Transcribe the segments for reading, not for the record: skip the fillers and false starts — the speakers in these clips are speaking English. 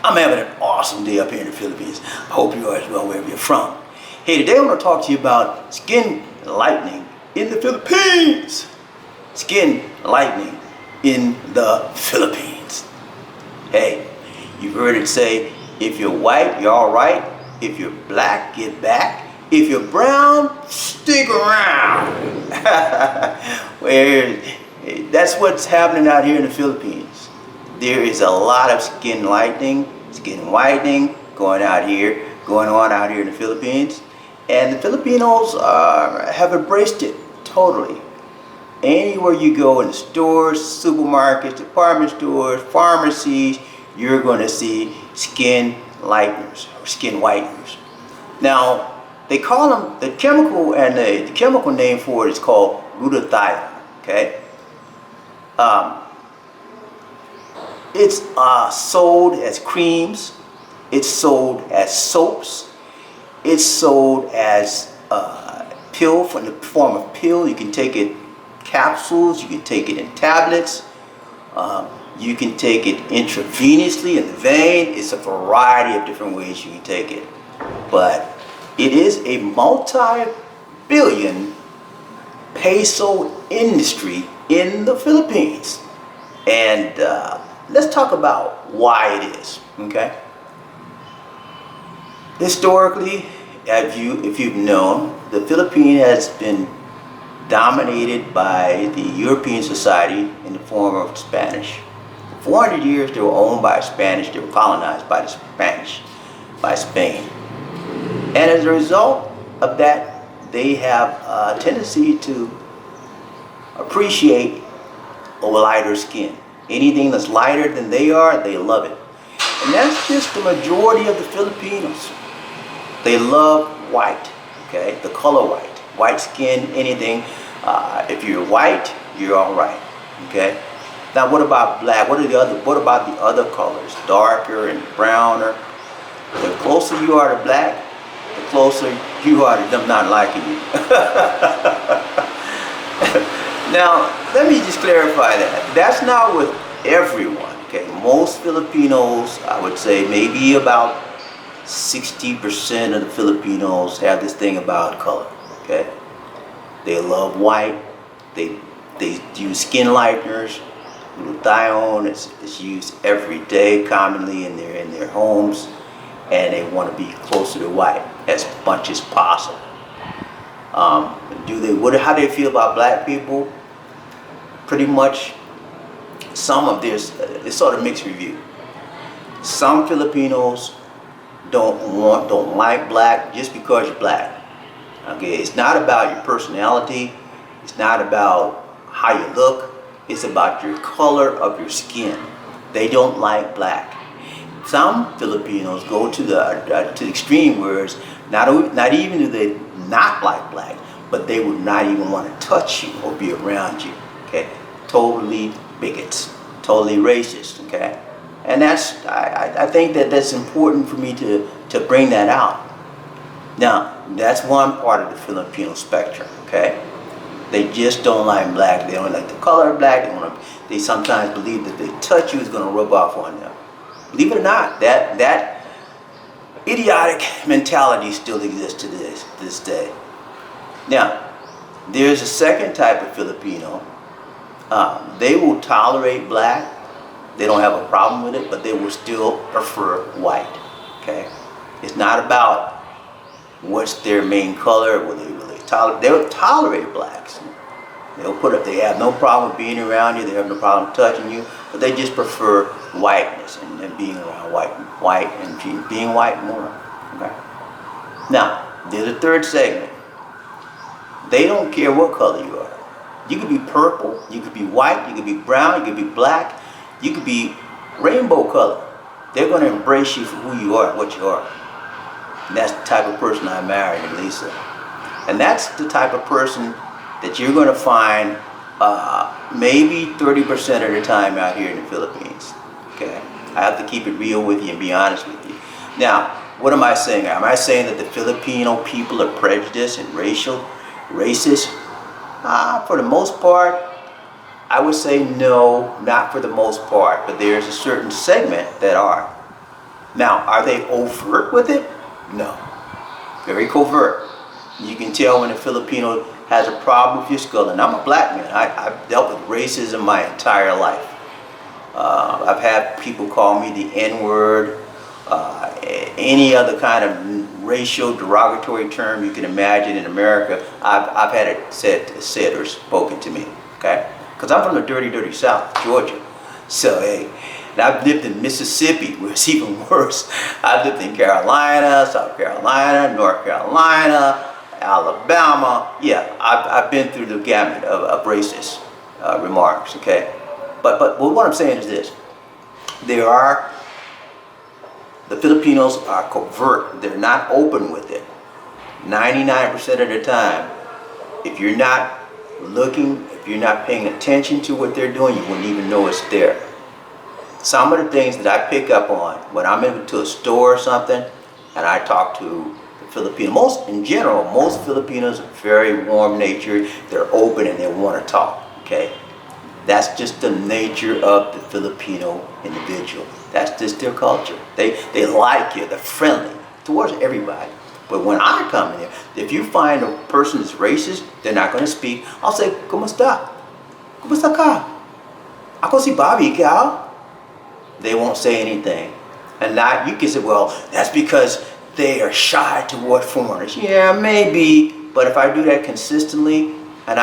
I'm having an awesome day up here in the Philippines. I hope you are as well wherever you're from. Hey, today I want to talk to you about skin lightening in the Philippines. Skin lightening in the Philippines. Hey, you've heard it say, if you're white, you're all right. If you're black, get back. If you're brown, stick around. Well, that's what's happening out here in the Philippines. There is a lot of skin lightening, skin whitening going on out here in the Philippines. And the Filipinos have embraced it totally. Anywhere you go in the stores, supermarkets, department stores, pharmacies, you're going to see skin lighteners or skin whiteners. Now, they call them, the chemical name for it is called glutathione. Okay, it's sold as creams, it's sold as soaps, it's sold as pill in the form of pill. You can take it capsules, you can take it in tablets, you can take it intravenously in the vein. It's a variety of different ways you can take it, but it is a multi-billion peso industry in the Philippines. And let's talk about why it is, okay? Historically, if you've known, the Philippines has been dominated by the European society in the form of Spanish. For 400 years, they were owned by Spanish. They were colonized by the Spanish, by Spain. And as a result of that, they have a tendency to appreciate a lighter skin. Anything that's lighter than they are, they love it. And that's just the majority of the Filipinos. They love white, okay? The color white. White skin, anything. If you're white, you're all right, okay? Now, what about black? What about the other colors? Darker and browner. The closer you are to black, the closer you are to them not liking you. Now, let me just clarify that. That's not with everyone, okay? Most Filipinos, I would say maybe about 60% of the Filipinos have this thing about color, okay? They love white. They use skin lighteners. Glutathione is used every day, commonly in their homes, and they want to be closer to white as much as possible. How do they feel about black people? Pretty much, some of this, it's sort of mixed review. Some Filipinos don't like black just because you're black. Okay, it's not about your personality. It's not about how you look. It's about your color of your skin. They don't like black. Some Filipinos go to the extreme where not even do they not like black, but they would not even want to touch you or be around you. Okay, totally bigots, totally racist. Okay, and I think that's important for me to bring that out. Now, that's one part of the Filipino spectrum. Okay, they just don't like black. They don't like the color of black. They sometimes believe that if they touch you, it's going to rub off on them. Believe it or not, that idiotic mentality still exists to this day. Now, there's a second type of Filipino. They will tolerate black. They don't have a problem with it, but they will still prefer white. Okay, it's not about what's their main color. They'll tolerate blacks. They have no problem with being around you. They have no problem touching you, but they just prefer whiteness and being around white and being white more. Okay. Now, there's a third segment. They don't care what color you are. You could be purple, you could be white, you could be brown, you could be black, you could be rainbow color. They're going to embrace you for who you are, what you are. And that's the type of person I married in Lisa. And that's the type of person that you're going to find maybe 30% of the time out here in the Philippines. Okay, I have to keep it real with you and be honest with you. Now, what am I saying? Am I saying that the Filipino people are prejudiced and racist? For the most part, I would say no, not for the most part, but there's a certain segment that are. Now, are they overt with it? No. Very covert. You can tell when a Filipino has a problem with your skull. And I'm a black man. I've dealt with racism my entire life. I've had people call me the N-word, any other kind of racial derogatory term you can imagine in America. I've had it said or spoken to me. Okay? Because I'm from the dirty, dirty South, Georgia. So, hey, and I've lived in Mississippi, where it's even worse. I've lived in Carolina, South Carolina, North Carolina, Alabama. Yeah, I've been through the gamut of racist remarks, okay? But what I'm saying is this. The Filipinos are covert. They're not open with it. 99% of the time, if you're not looking, if you're not paying attention to what they're doing, you wouldn't even know it's there. Some of the things that I pick up on when I'm into a store or something and I talk to the Filipino, most Filipinos are very warm-natured, they're open and they want to talk, okay? That's just the nature of the Filipino individual. That's just their culture. They like you, they're friendly towards everybody. But when I come in there, if you find a person is racist, they're not going to speak. I'll say, "Kumusta? Kumusta ka? Ako si Bobby, ikaw?" They won't say anything. And now you can say, well, that's because they are shy toward foreigners. Yeah, maybe. But if I do that consistently, and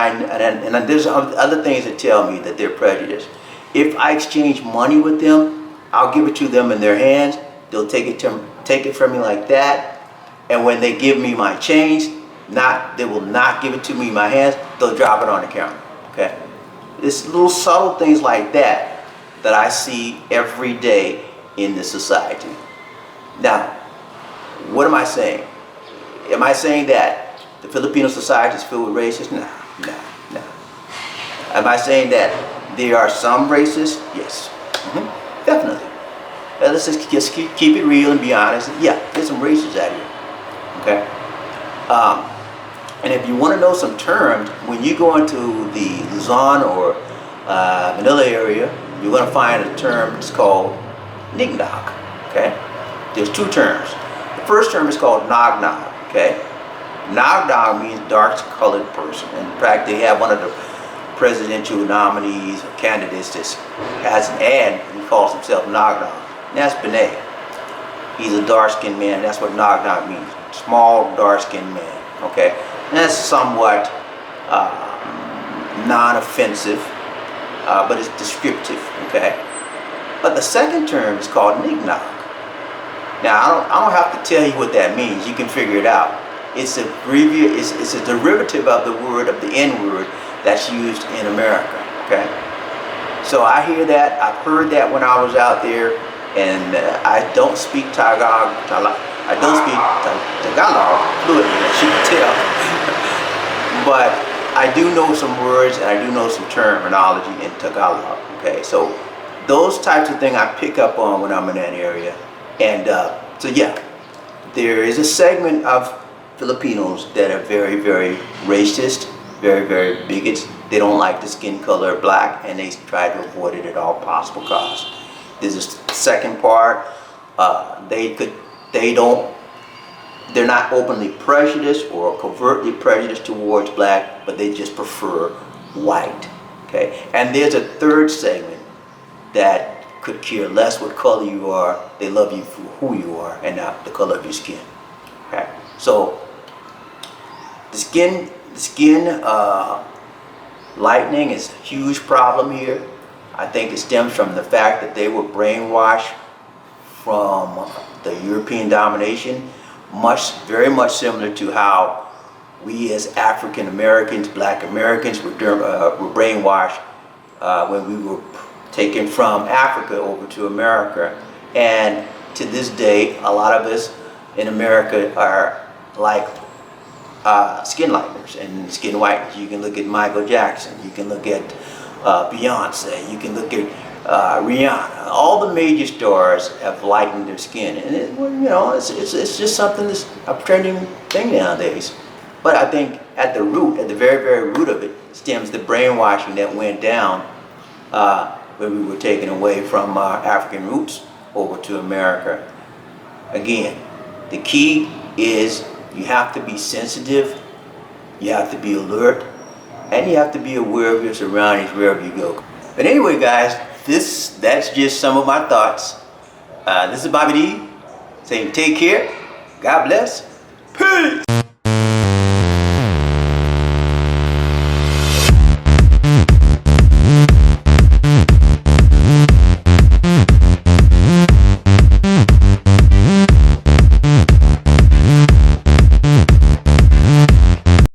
there's other things that tell me that they're prejudiced. If I exchange money with them, I'll give it to them in their hands. They'll take it from me like that. And when they give me my change, they will not give it to me in my hands. They'll drop it on the counter. Okay? It's little subtle things like that I see every day in the society. Now, what am I saying? Am I saying that the Filipino society is filled with racists? No. Am I saying that there are some racists? Yes, definitely. Let's just keep it real and be honest. Yeah, there's some racists out here. Okay. And if you want to know some terms, when you go into the Luzon or Manila area, you're going to find a term that's called nignog, okay? There's two terms. The first term is called nog-nog, okay? Nog-nog means dark-colored person. In fact, they have one of the presidential nominees or candidates that has an ad, and he calls himself nog-nog. And that's Benet. He's a dark-skinned man. That's what nog-nog means. Small, dark-skinned man, okay? And that's somewhat non-offensive. But it's descriptive, okay? But the second term is called nignog. Now, I don't have to tell you what that means. You can figure it out. It's a derivative of the word, of the N-word that's used in America, okay? So I hear that. I've heard that when I was out there, and I don't speak Tagalog. I don't speak Tagalog fluently, as you can tell. But I do know some words and I do know some terminology in Tagalog, okay? So those types of things I pick up on when I'm in that area. And so yeah, there is a segment of Filipinos that are very, very racist, very, very bigots. They don't like the skin color black and they try to avoid it at all possible costs. There's a second part, they're not openly prejudiced or covertly prejudiced towards black, but they just prefer white, okay? And there's a third segment that could care less what color you are. They love you for who you are and not the color of your skin, okay? So the skin lightening is a huge problem here. I think it stems from the fact that they were brainwashed from the European domination, very much similar to how we as African Americans, Black Americans were brainwashed when we were taken from Africa over to America. And to this day, a lot of us in America are like skin lighteners and skin whiteners. You can look at Michael Jackson, you can look at Beyonce, you can look at Rihanna. All the major stars have lightened their skin, and it's just something that's a trending thing nowadays. But I think at the root, at the very, very root of it, stems the brainwashing that went down when we were taken away from our African roots over to America. Again, the key is you have to be sensitive, you have to be alert, and you have to be aware of your surroundings wherever you go. But anyway, guys, that's just some of my thoughts. This is Bobby D saying take care, God bless, peace.